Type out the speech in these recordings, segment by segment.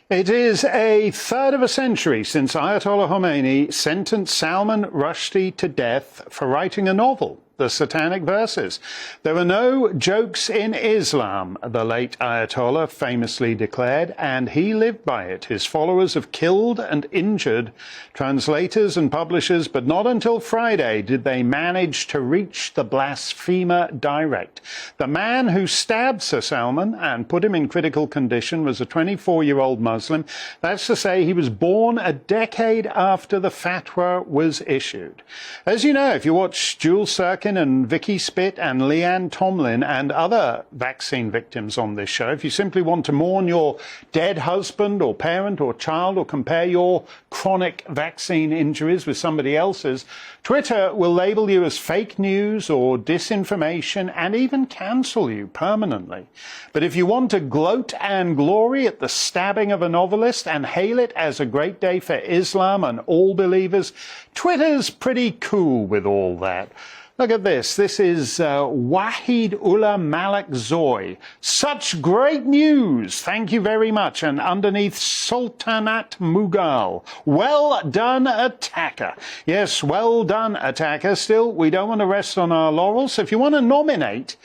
It is a third of a century since Ayatollah Khomeini sentenced Salman Rushdie to death for writing a novel, The Satanic Verses. There were no jokes in Islam, the late Ayatollah famously declared, and he lived by it. His followers have killed and injured translators and publishers, but not until Friday did they manage to reach the blasphemer direct. The man who stabbed Sir Salman and put him in critical condition was a 24-year-old Muslim. That's to say, he was born a decade after the fatwa was issued. As you know, if you watch Jules Sirkin and Vicky Spit and Leanne Tomlin and other vaccine victims on this show, if you simply want to mourn your dead husband or parent or child or compare your chronic vaccine injuries with somebody else's, Twitter will label you as fake news or disinformation and even cancel you permanently. But if you want to gloat and glory at the stabbing of a novelist and hail it as a great day for Islam and all believers, Twitter's pretty cool with all that. Look at this. This is Wahid Ullah Malik Zoy. Such great news. Thank you very much. And underneath, Sultanat Mughal. Well done, attacker. Yes, well done, attacker. Still, we don't want to rest on our laurels. So if you want to nominate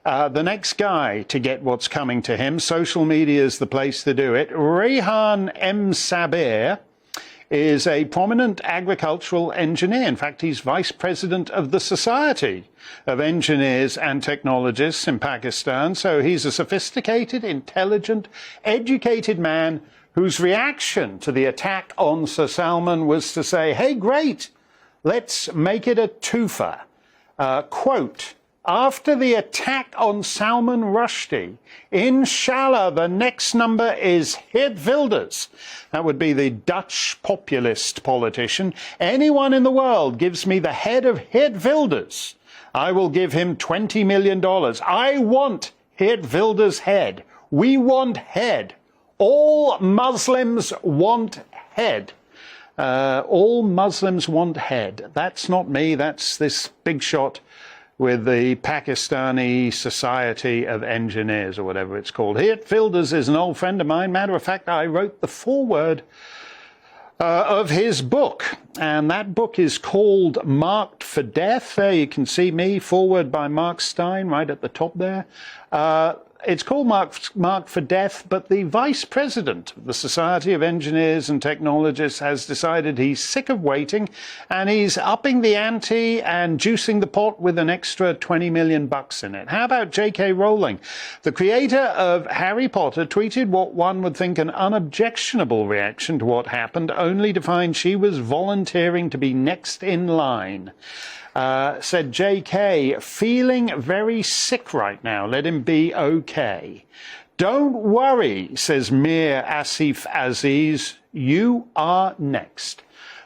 the next guy to get what's coming to him, social media is the place to do it. Rehan M. Sabir is a prominent agricultural engineer. In fact, he's vice president of the Society of Engineers and Technologists in Pakistan. So he's a sophisticated, intelligent, educated man whose reaction to the attack on Sir Salman was to say, hey, great, let's make it a twofer. Quote, after the attack on Salman Rushdie, inshallah, the next number is Geert Wilders. That would be the Dutch populist politician. Anyone in the world gives me the head of Geert Wilders, I will give him $20 million. I want Geert Wilders' head. We want head. All Muslims want head. All Muslims want head. That's not me. That's this big shot with the Pakistani Society of Engineers, or whatever it's called. Geert Wilders is an old friend of mine. Matter of fact, I wrote the foreword of his book, and that book is called Marked for Death. There you can see me, foreword by Mark Steyn, right at the top there. It's called Marked for Death, but the vice president of the Society of Engineers and Technologists has decided he's sick of waiting, and he's upping the ante and juicing the pot with an extra $20 million in it. How about JK Rowling? The creator of Harry Potter tweeted what one would think an unobjectionable reaction to what happened, only to find she was volunteering to be next in line. Said JK, feeling very sick right now. Let him be okay. Don't worry, says Mir Asif Aziz. You are next.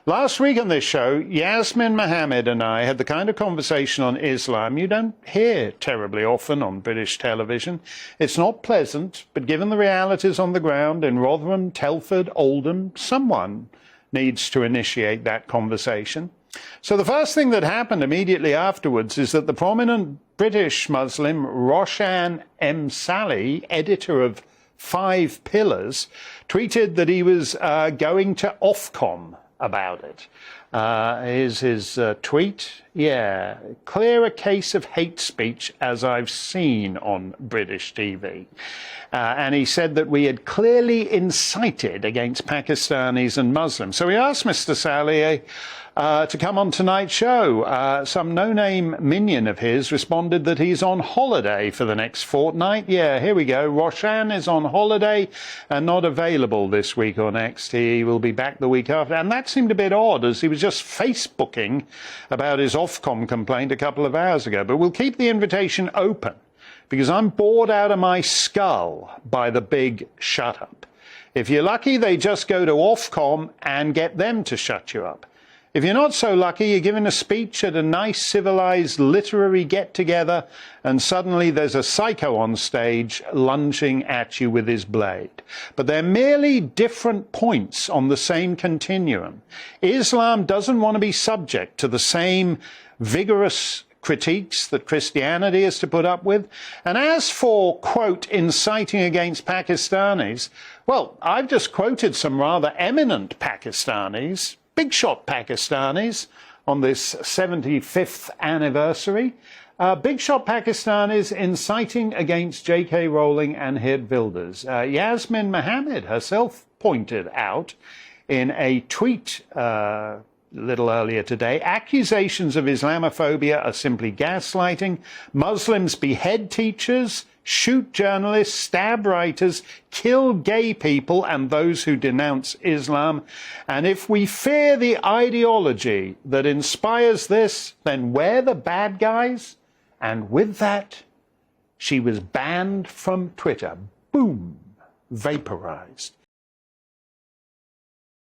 Last week on this show, Yasmin Mohammed and I had the kind of conversation on Islam you don't hear terribly often on British television. It's not pleasant, but given the realities on the ground in Rotherham, Telford, Oldham, someone needs to initiate that conversation. So the first thing that happened immediately afterwards is that the prominent British Muslim Roshan M. Saleh, editor of 5 Pillars, tweeted that he was going to Ofcom about it. Here's his tweet. Yeah, clear a case of hate speech as I've seen on British TV. And he said that we had clearly incited against Pakistanis and Muslims. So we asked Mr. Saleh to come on tonight's show. Some no-name minion of his responded that he's on holiday for the next fortnight. Yeah, here we go. Roshan is on holiday and not available this week or next. He will be back the week after. And that seemed a bit odd, as he was just Facebooking about his Ofcom complaint a couple of hours ago. But we'll keep the invitation open, because I'm bored out of my skull by the big shut-up. If you're lucky, they just go to Ofcom and get them to shut you up. If you're not so lucky, you're giving a speech at a nice, civilized literary get-together, and suddenly there's a psycho on stage lunging at you with his blade. But they're merely different points on the same continuum. Islam doesn't want to be subject to the same vigorous critiques that Christianity is to put up with. And as for, quote, inciting against Pakistanis, Well, I've just quoted some rather eminent Pakistanis, big shot Pakistanis, on this 75th anniversary. Big shot Pakistanis inciting against JK Rowling and her builders. Yasmin Mohammed herself pointed out in a tweet a little earlier today, accusations of Islamophobia are simply gaslighting. Muslims behead teachers, shoot journalists, stab writers, kill gay people and those who denounce Islam. And if we fear the ideology that inspires this, then we're the bad guys. And with that, she was banned from Twitter. Boom, vaporized.